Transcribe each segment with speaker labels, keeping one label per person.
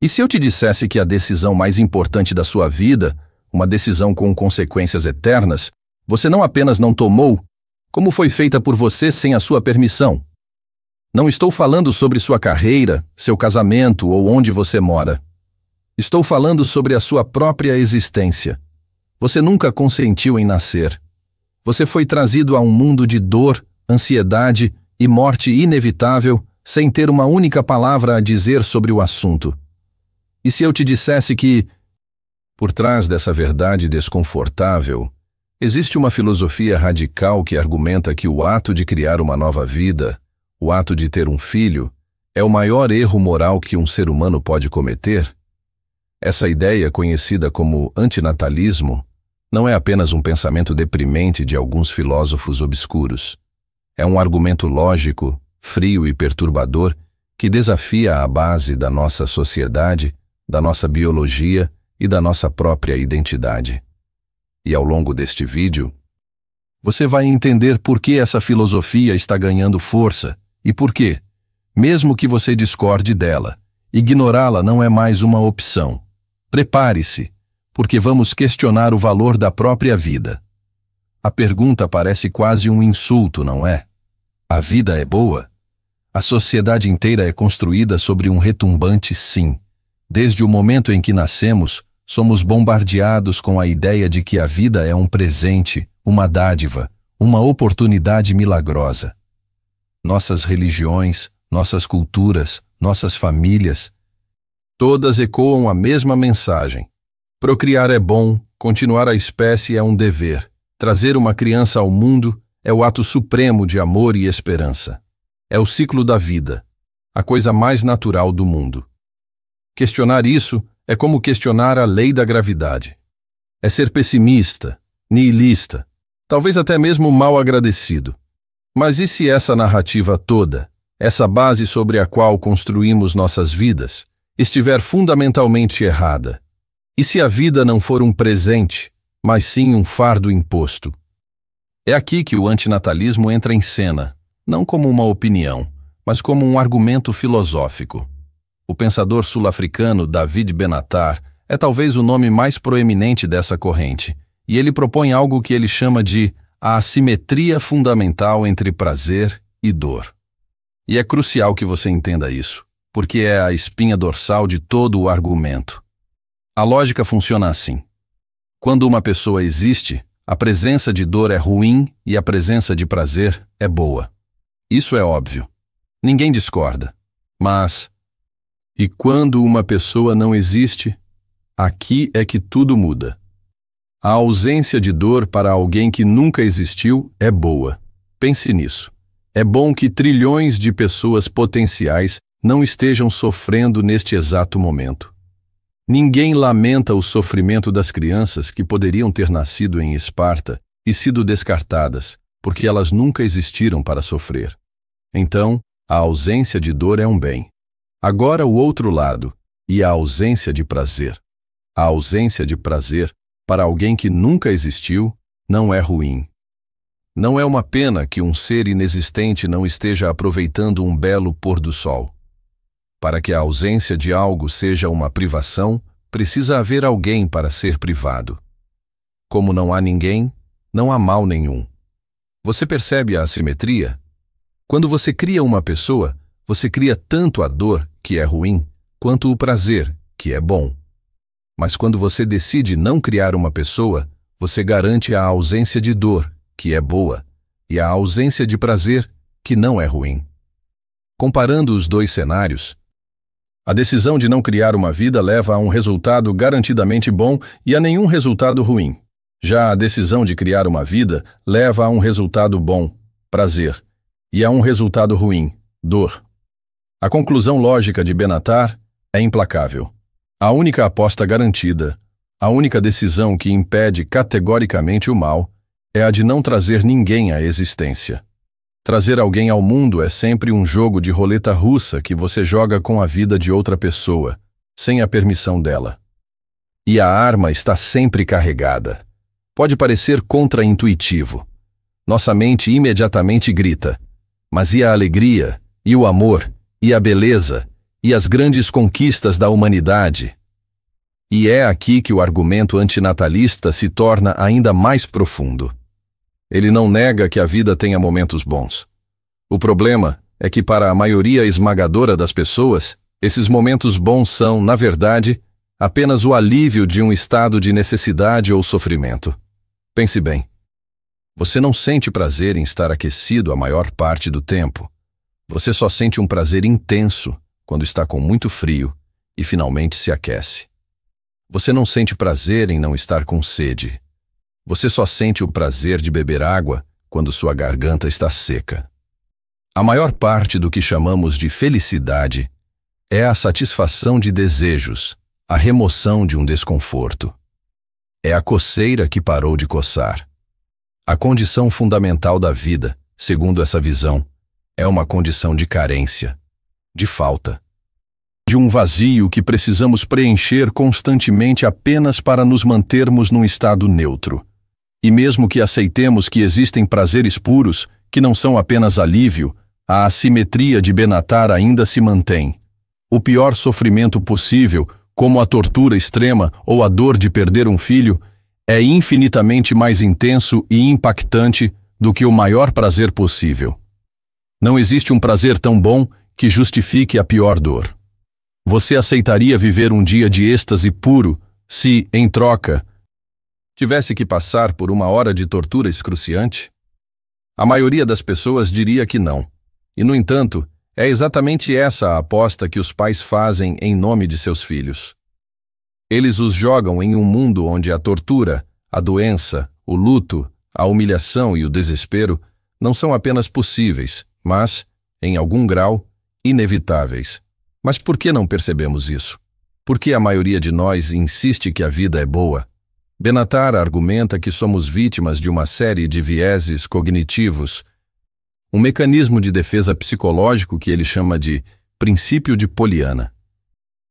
Speaker 1: E se eu te dissesse que a decisão mais importante da sua vida, uma decisão com consequências eternas, você não apenas não tomou, como foi feita por você sem a sua permissão? Não estou falando sobre sua carreira, seu casamento ou onde você mora. Estou falando sobre a sua própria existência. Você nunca consentiu em nascer. Você foi trazido a um mundo de dor, ansiedade e morte inevitável, sem ter uma única palavra a dizer sobre o assunto. E se eu te dissesse que, por trás dessa verdade desconfortável, existe uma filosofia radical que argumenta que o ato de criar uma nova vida, o ato de ter um filho, é o maior erro moral que um ser humano pode cometer? Essa ideia, conhecida como antinatalismo, não é apenas um pensamento deprimente de alguns filósofos obscuros. É um argumento lógico, frio e perturbador que desafia a base da nossa sociedade, da nossa biologia e da nossa própria identidade. E ao longo deste vídeo, você vai entender por que essa filosofia está ganhando força e por que, mesmo que você discorde dela, ignorá-la não é mais uma opção. Prepare-se, porque vamos questionar o valor da própria vida. A pergunta parece quase um insulto, não é? A vida é boa? A sociedade inteira é construída sobre um retumbante sim. Desde o momento em que nascemos, somos bombardeados com a ideia de que a vida é um presente, uma dádiva, uma oportunidade milagrosa. Nossas religiões, nossas culturas, nossas famílias, todas ecoam a mesma mensagem. Procriar é bom, continuar a espécie é um dever. Trazer uma criança ao mundo é o ato supremo de amor e esperança. É o ciclo da vida, a coisa mais natural do mundo. Questionar isso é como questionar a lei da gravidade. É ser pessimista, nihilista, talvez até mesmo mal agradecido. Mas e se essa narrativa toda, essa base sobre a qual construímos nossas vidas, estiver fundamentalmente errada? E se a vida não for um presente, mas sim um fardo imposto? É aqui que o antinatalismo entra em cena, não como uma opinião, mas como um argumento filosófico. O pensador sul-africano David Benatar é talvez o nome mais proeminente dessa corrente, e ele propõe algo que ele chama de a assimetria fundamental entre prazer e dor. E é crucial que você entenda isso, porque é a espinha dorsal de todo o argumento. A lógica funciona assim. Quando uma pessoa existe, a presença de dor é ruim e a presença de prazer é boa. Isso é óbvio. Ninguém discorda. Mas, e quando uma pessoa não existe, aqui é que tudo muda. A ausência de dor para alguém que nunca existiu é boa. Pense nisso. É bom que trilhões de pessoas potenciais não estejam sofrendo neste exato momento. Ninguém lamenta o sofrimento das crianças que poderiam ter nascido em Esparta e sido descartadas, porque elas nunca existiram para sofrer. Então, a ausência de dor é um bem. Agora o outro lado, e a ausência de prazer. A ausência de prazer, para alguém que nunca existiu, não é ruim. Não é uma pena que um ser inexistente não esteja aproveitando um belo pôr do sol. Para que a ausência de algo seja uma privação, precisa haver alguém para ser privado. Como não há ninguém, não há mal nenhum. Você percebe a assimetria? Quando você cria uma pessoa, você cria tanto a dor, que é ruim, quanto o prazer, que é bom. Mas quando você decide não criar uma pessoa, você garante a ausência de dor, que é boa, e a ausência de prazer, que não é ruim. Comparando os dois cenários, a decisão de não criar uma vida leva a um resultado garantidamente bom e a nenhum resultado ruim. Já a decisão de criar uma vida leva a um resultado bom, prazer, e a um resultado ruim, dor. A conclusão lógica de Benatar é implacável. A única aposta garantida, a única decisão que impede categoricamente o mal, é a de não trazer ninguém à existência. Trazer alguém ao mundo é sempre um jogo de roleta russa que você joga com a vida de outra pessoa, sem a permissão dela. E a arma está sempre carregada. Pode parecer contraintuitivo. Nossa mente imediatamente grita: mas e a alegria, e o amor, e a beleza, e as grandes conquistas da humanidade. E é aqui que o argumento antinatalista se torna ainda mais profundo. Ele não nega que a vida tenha momentos bons. O problema é que para a maioria esmagadora das pessoas, esses momentos bons são, na verdade, apenas o alívio de um estado de necessidade ou sofrimento. Pense bem. Você não sente prazer em estar aquecido a maior parte do tempo. Você só sente um prazer intenso quando está com muito frio e finalmente se aquece. Você não sente prazer em não estar com sede. Você só sente o prazer de beber água quando sua garganta está seca. A maior parte do que chamamos de felicidade é a satisfação de desejos, a remoção de um desconforto. É a coceira que parou de coçar. A condição fundamental da vida, segundo essa visão, é uma condição de carência, de falta, de um vazio que precisamos preencher constantemente apenas para nos mantermos num estado neutro. E mesmo que aceitemos que existem prazeres puros, que não são apenas alívio, a assimetria de Benatar ainda se mantém. O pior sofrimento possível, como a tortura extrema ou a dor de perder um filho, é infinitamente mais intenso e impactante do que o maior prazer possível. Não existe um prazer tão bom que justifique a pior dor. Você aceitaria viver um dia de êxtase puro se, em troca, tivesse que passar por uma hora de tortura excruciante? A maioria das pessoas diria que não. E, no entanto, é exatamente essa a aposta que os pais fazem em nome de seus filhos. Eles os jogam em um mundo onde a tortura, a doença, o luto, a humilhação e o desespero não são apenas possíveis, mas, em algum grau, inevitáveis. Mas por que não percebemos isso? Por que a maioria de nós insiste que a vida é boa? Benatar argumenta que somos vítimas de uma série de vieses cognitivos, um mecanismo de defesa psicológico que ele chama de princípio de Poliana.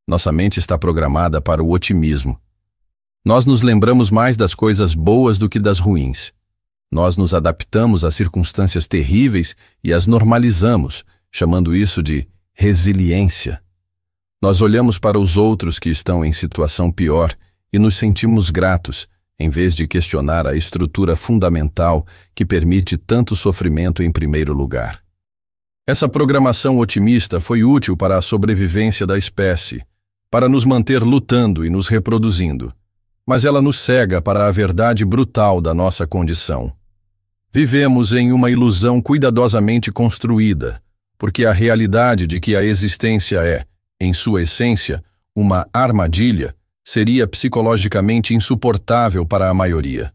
Speaker 1: Nossa mente está programada para o otimismo. Nós nos lembramos mais das coisas boas do que das ruins. Nós nos adaptamos às circunstâncias terríveis e as normalizamos, chamando isso de resiliência. Nós olhamos para os outros que estão em situação pior e nos sentimos gratos, em vez de questionar a estrutura fundamental que permite tanto sofrimento em primeiro lugar. Essa programação otimista foi útil para a sobrevivência da espécie, para nos manter lutando e nos reproduzindo, mas ela nos cega para a verdade brutal da nossa condição. Vivemos em uma ilusão cuidadosamente construída, porque a realidade de que a existência é, em sua essência, uma armadilha, seria psicologicamente insuportável para a maioria.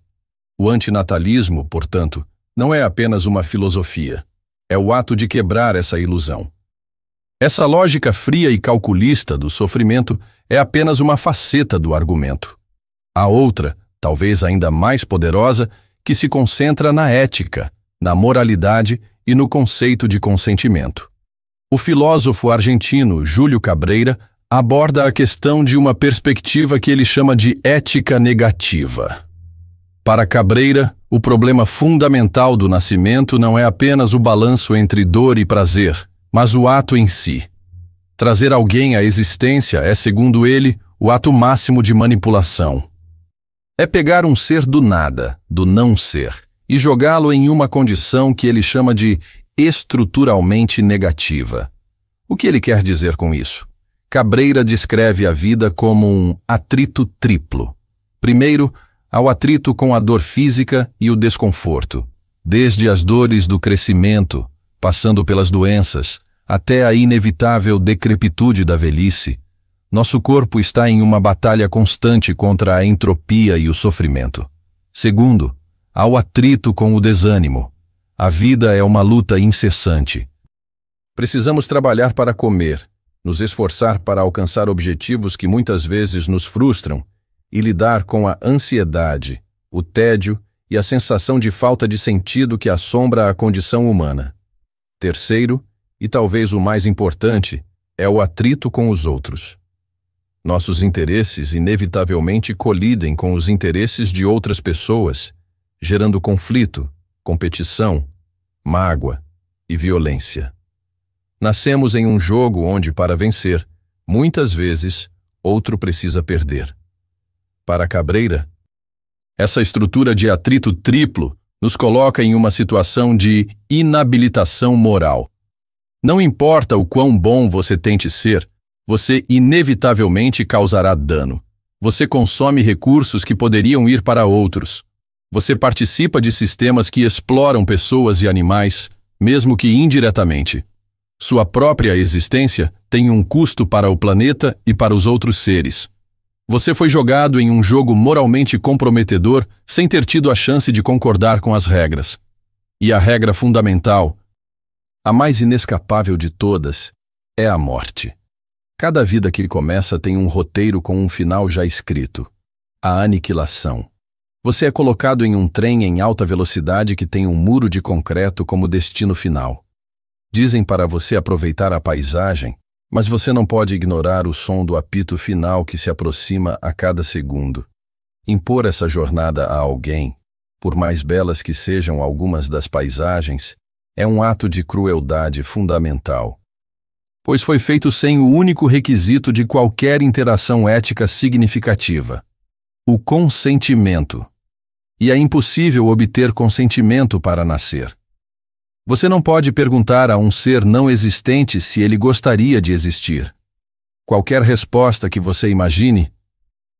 Speaker 1: O antinatalismo, portanto, não é apenas uma filosofia, é o ato de quebrar essa ilusão. Essa lógica fria e calculista do sofrimento é apenas uma faceta do argumento. Há outra, talvez ainda mais poderosa, que se concentra na ética, na moralidade e no conceito de consentimento. O filósofo argentino Júlio Cabreira aborda a questão de uma perspectiva que ele chama de ética negativa. Para Cabreira, o problema fundamental do nascimento não é apenas o balanço entre dor e prazer, mas o ato em si. Trazer alguém à existência é, segundo ele, o ato máximo de manipulação. É pegar um ser do nada, do não ser, e jogá-lo em uma condição que ele chama de estruturalmente negativa. O que ele quer dizer com isso? Cabreira descreve a vida como um atrito triplo. Primeiro, ao atrito com a dor física e o desconforto, desde as dores do crescimento, passando pelas doenças, até a inevitável decrepitude da velhice. Nosso corpo está em uma batalha constante contra a entropia e o sofrimento. Segundo, ao atrito com o desânimo. A vida é uma luta incessante. Precisamos trabalhar para comer, nos esforçar para alcançar objetivos que muitas vezes nos frustram e lidar com a ansiedade, o tédio e a sensação de falta de sentido que assombra a condição humana. Terceiro, e talvez o mais importante, é o atrito com os outros. Nossos interesses inevitavelmente colidem com os interesses de outras pessoas, gerando conflito, competição, mágoa e violência. Nascemos em um jogo onde, para vencer, muitas vezes, outro precisa perder. Para Cabreira, essa estrutura de atrito triplo nos coloca em uma situação de inabilitação moral. Não importa o quão bom você tente ser, você inevitavelmente causará dano. Você consome recursos que poderiam ir para outros. Você participa de sistemas que exploram pessoas e animais, mesmo que indiretamente. Sua própria existência tem um custo para o planeta e para os outros seres. Você foi jogado em um jogo moralmente comprometedor sem ter tido a chance de concordar com as regras. E a regra fundamental, a mais inescapável de todas, é a morte. Cada vida que começa tem um roteiro com um final já escrito: a aniquilação. Você é colocado em um trem em alta velocidade que tem um muro de concreto como destino final. Dizem para você aproveitar a paisagem, mas você não pode ignorar o som do apito final que se aproxima a cada segundo. Impor essa jornada a alguém, por mais belas que sejam algumas das paisagens, é um ato de crueldade fundamental, pois foi feito sem o único requisito de qualquer interação ética significativa: o consentimento. E é impossível obter consentimento para nascer. Você não pode perguntar a um ser não existente se ele gostaria de existir. Qualquer resposta que você imagine: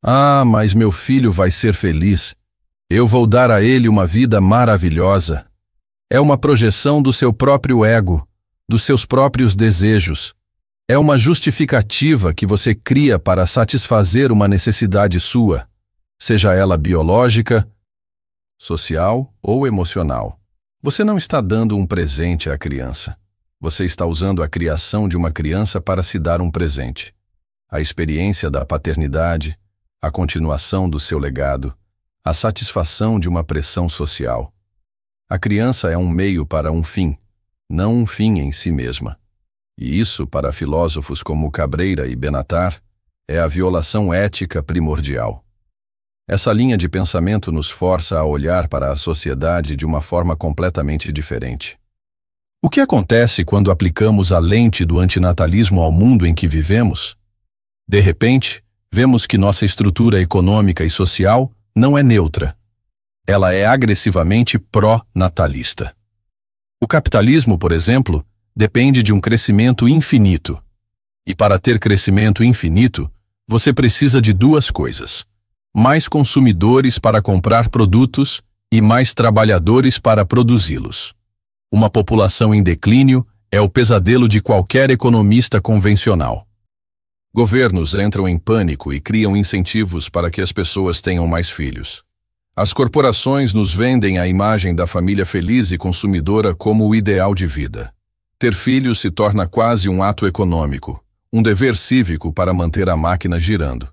Speaker 1: "Ah, mas meu filho vai ser feliz. Eu vou dar a ele uma vida maravilhosa", é uma projeção do seu próprio ego, dos seus próprios desejos. É uma justificativa que você cria para satisfazer uma necessidade sua, seja ela biológica, social ou emocional. Você não está dando um presente à criança. Você está usando a criação de uma criança para se dar um presente. A experiência da paternidade, a continuação do seu legado, a satisfação de uma pressão social. A criança é um meio para um fim, não um fim em si mesma. E isso, para filósofos como Cabreira e Benatar, é a violação ética primordial. Essa linha de pensamento nos força a olhar para a sociedade de uma forma completamente diferente. O que acontece quando aplicamos a lente do antinatalismo ao mundo em que vivemos? De repente, vemos que nossa estrutura econômica e social não é neutra. Ela é agressivamente pró-natalista. O capitalismo, por exemplo, depende de um crescimento infinito. E para ter crescimento infinito, você precisa de duas coisas: mais consumidores para comprar produtos e mais trabalhadores para produzi-los. Uma população em declínio é o pesadelo de qualquer economista convencional. Governos entram em pânico e criam incentivos para que as pessoas tenham mais filhos. As corporações nos vendem a imagem da família feliz e consumidora como o ideal de vida. Ter filhos se torna quase um ato econômico, um dever cívico para manter a máquina girando.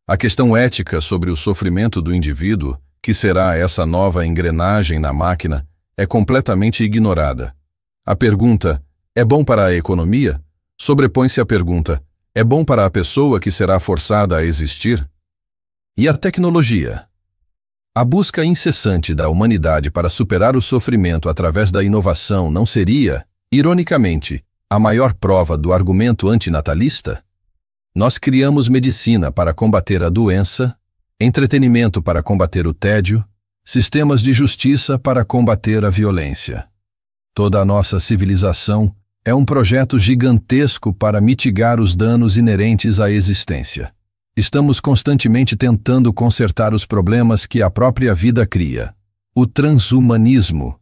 Speaker 1: A questão ética sobre o sofrimento do indivíduo, que será essa nova engrenagem na máquina, é completamente ignorada. A pergunta, é bom para a economia? Sobrepõe-se à pergunta, é bom para a pessoa que será forçada a existir? E a tecnologia? A busca incessante da humanidade para superar o sofrimento através da inovação não seria, ironicamente, a maior prova do argumento antinatalista? Nós criamos medicina para combater a doença, entretenimento para combater o tédio, sistemas de justiça para combater a violência. Toda a nossa civilização é um projeto gigantesco para mitigar os danos inerentes à existência. Estamos constantemente tentando consertar os problemas que a própria vida cria. O transhumanismo,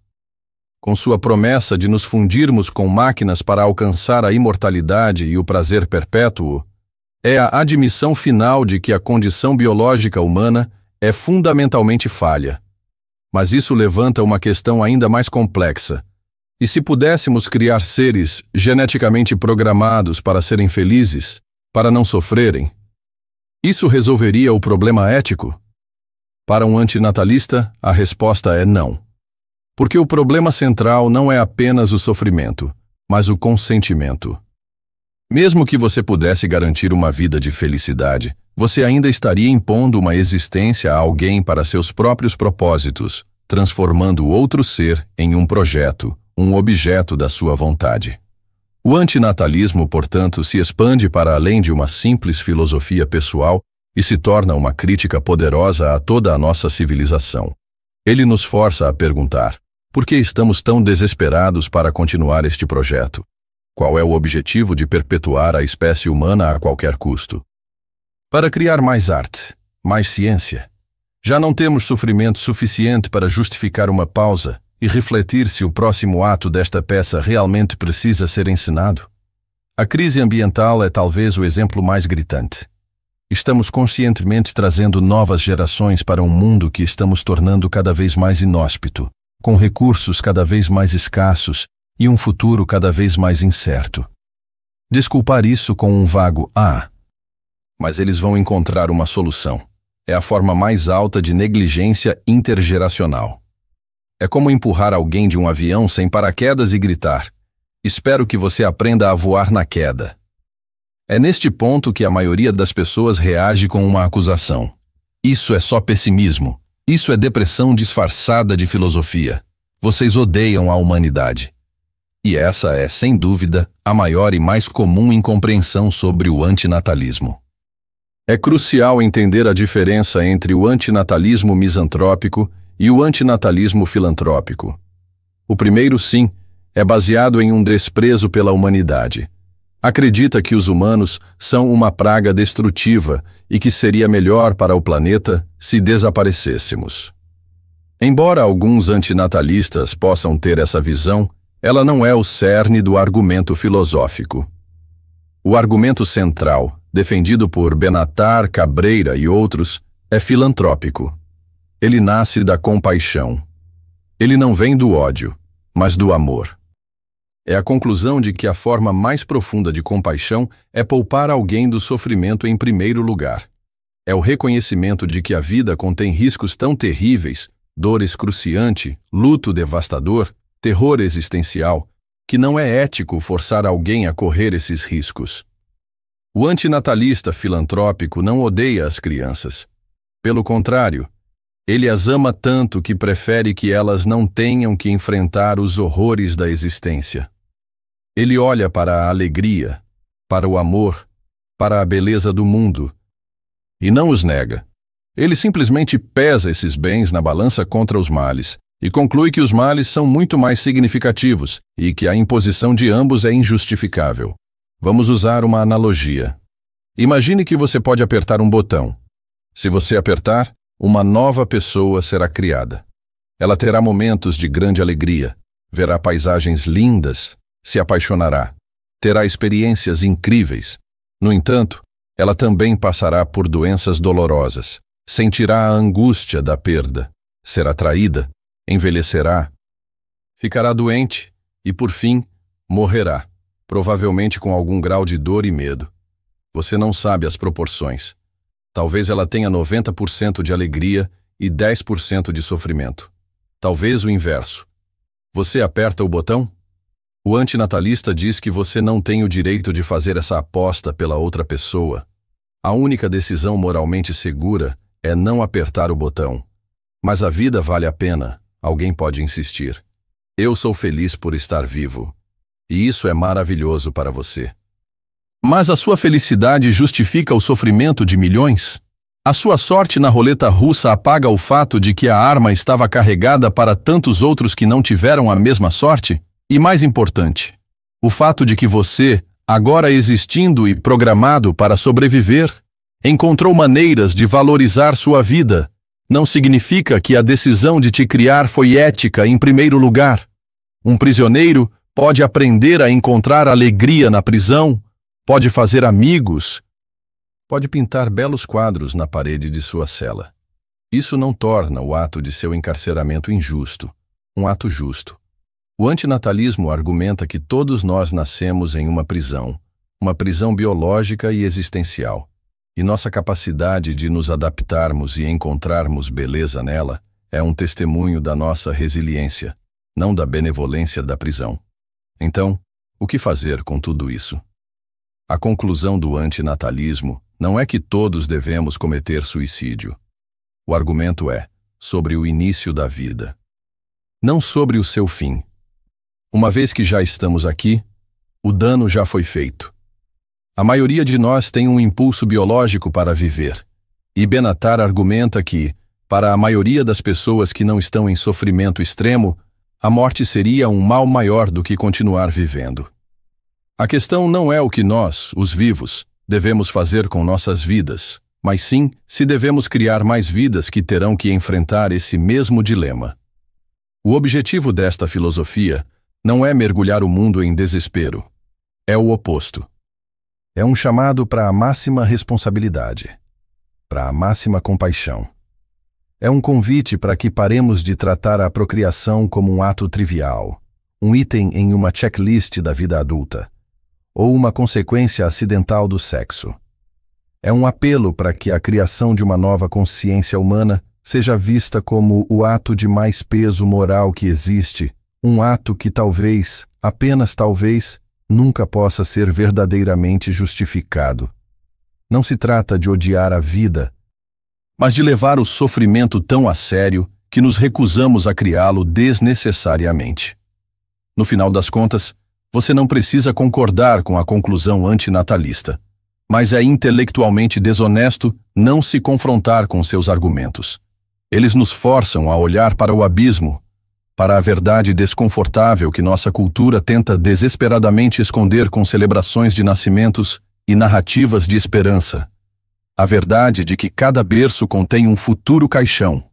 Speaker 1: com sua promessa de nos fundirmos com máquinas para alcançar a imortalidade e o prazer perpétuo, é a admissão final de que a condição biológica humana é fundamentalmente falha. Mas isso levanta uma questão ainda mais complexa. E se pudéssemos criar seres geneticamente programados para serem felizes, para não sofrerem, isso resolveria o problema ético? Para um antinatalista, a resposta é não. Porque o problema central não é apenas o sofrimento, mas o consentimento. Mesmo que você pudesse garantir uma vida de felicidade, você ainda estaria impondo uma existência a alguém para seus próprios propósitos, transformando outro ser em um projeto, um objeto da sua vontade. O antinatalismo, portanto, se expande para além de uma simples filosofia pessoal e se torna uma crítica poderosa a toda a nossa civilização. Ele nos força a perguntar: por que estamos tão desesperados para continuar este projeto? Qual é o objetivo de perpetuar a espécie humana a qualquer custo? Para criar mais arte, mais ciência. Já não temos sofrimento suficiente para justificar uma pausa e refletir se o próximo ato desta peça realmente precisa ser encenado? A crise ambiental é talvez o exemplo mais gritante. Estamos conscientemente trazendo novas gerações para um mundo que estamos tornando cada vez mais inóspito, com recursos cada vez mais escassos e um futuro cada vez mais incerto. Desculpar isso com um vago mas eles vão encontrar uma solução. É a forma mais alta de negligência intergeracional. É como empurrar alguém de um avião sem paraquedas e gritar: espero que você aprenda a voar na queda. É neste ponto que a maioria das pessoas reage com uma acusação. Isso é só pessimismo. Isso é depressão disfarçada de filosofia. Vocês odeiam a humanidade. E essa é, sem dúvida, a maior e mais comum incompreensão sobre o antinatalismo. É crucial entender a diferença entre o antinatalismo misantrópico e o antinatalismo filantrópico. O primeiro, sim, é baseado em um desprezo pela humanidade. Acredita que os humanos são uma praga destrutiva e que seria melhor para o planeta se desaparecêssemos. Embora alguns antinatalistas possam ter essa visão, ela não é o cerne do argumento filosófico. O argumento central, defendido por Benatar, Cabreira e outros, é filantrópico. Ele nasce da compaixão. Ele não vem do ódio, mas do amor. É a conclusão de que a forma mais profunda de compaixão é poupar alguém do sofrimento em primeiro lugar. É o reconhecimento de que a vida contém riscos tão terríveis, dor excruciante, luto devastador, terror existencial, que não é ético forçar alguém a correr esses riscos. O antinatalista filantrópico não odeia as crianças. Pelo contrário, ele as ama tanto que prefere que elas não tenham que enfrentar os horrores da existência. Ele olha para a alegria, para o amor, para a beleza do mundo, e não os nega. Ele simplesmente pesa esses bens na balança contra os males, e conclui que os males são muito mais significativos e que a imposição de ambos é injustificável. Vamos usar uma analogia. Imagine que você pode apertar um botão. Se você apertar, uma nova pessoa será criada. Ela terá momentos de grande alegria, verá paisagens lindas, se apaixonará, terá experiências incríveis. No entanto, ela também passará por doenças dolorosas, sentirá a angústia da perda, será traída, envelhecerá, ficará doente e, por fim, morrerá, provavelmente com algum grau de dor e medo. Você não sabe as proporções. Talvez ela tenha 90% de alegria e 10% de sofrimento. Talvez o inverso. Você aperta o botão? O antinatalista diz que você não tem o direito de fazer essa aposta pela outra pessoa. A única decisão moralmente segura é não apertar o botão. Mas a vida vale a pena, alguém pode insistir. Eu sou feliz por estar vivo. E isso é maravilhoso para você. Mas a sua felicidade justifica o sofrimento de milhões? A sua sorte na roleta russa apaga o fato de que a arma estava carregada para tantos outros que não tiveram a mesma sorte? E mais importante, o fato de que você, agora existindo e programado para sobreviver, encontrou maneiras de valorizar sua vida, não significa que a decisão de te criar foi ética em primeiro lugar. Um prisioneiro pode aprender a encontrar alegria na prisão, pode fazer amigos, pode pintar belos quadros na parede de sua cela. Isso não torna o ato de seu encarceramento injusto, um ato justo. O antinatalismo argumenta que todos nós nascemos em uma prisão biológica e existencial, e nossa capacidade de nos adaptarmos e encontrarmos beleza nela é um testemunho da nossa resiliência, não da benevolência da prisão. Então, o que fazer com tudo isso? A conclusão do antinatalismo não é que todos devemos cometer suicídio. O argumento é sobre o início da vida, não sobre o seu fim. Uma vez que já estamos aqui, O dano já foi feito. A maioria de nós tem um impulso biológico para viver, e Benatar argumenta que, para a maioria das pessoas que não estão em sofrimento extremo, a morte seria um mal maior do que continuar vivendo. A questão não é o que nós, os vivos, devemos fazer com nossas vidas, mas sim se devemos criar mais vidas que terão que enfrentar esse mesmo dilema. O objetivo desta filosofia não é mergulhar o mundo em desespero. É o oposto. É um chamado para a máxima responsabilidade, para a máxima compaixão. É um convite para que paremos de tratar a procriação como um ato trivial, um item em uma checklist da vida adulta, ou uma consequência acidental do sexo. É um apelo para que a criação de uma nova consciência humana seja vista como o ato de mais peso moral que existe, um ato que talvez, apenas talvez, nunca possa ser verdadeiramente justificado. Não se trata de odiar a vida, mas de levar o sofrimento tão a sério que nos recusamos a criá-lo desnecessariamente. No final das contas, você não precisa concordar com a conclusão antinatalista, mas é intelectualmente desonesto não se confrontar com seus argumentos. Eles nos forçam a olhar para o abismo, para a verdade desconfortável que nossa cultura tenta desesperadamente esconder com celebrações de nascimentos e narrativas de esperança. A verdade de que cada berço contém um futuro caixão.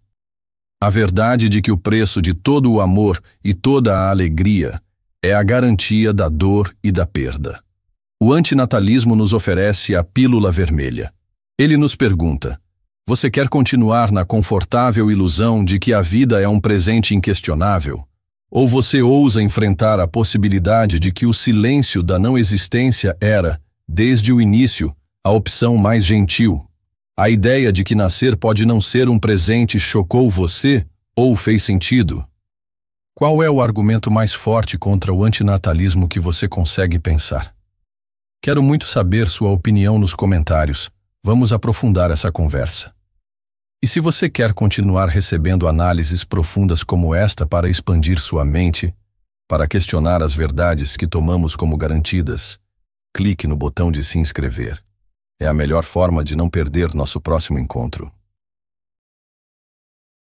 Speaker 1: A verdade de que o preço de todo o amor e toda a alegria é a garantia da dor e da perda. O antinatalismo nos oferece a pílula vermelha. Ele nos pergunta: você quer continuar na confortável ilusão de que a vida é um presente inquestionável? Ou você ousa enfrentar a possibilidade de que o silêncio da não existência era, desde o início, a opção mais gentil? A ideia de que nascer pode não ser um presente chocou você ou fez sentido? Qual é o argumento mais forte contra o antinatalismo que você consegue pensar? Quero muito saber sua opinião nos comentários. Vamos aprofundar essa conversa. E se você quer continuar recebendo análises profundas como esta para expandir sua mente, para questionar as verdades que tomamos como garantidas, clique no botão de se inscrever. É a melhor forma de não perder nosso próximo encontro.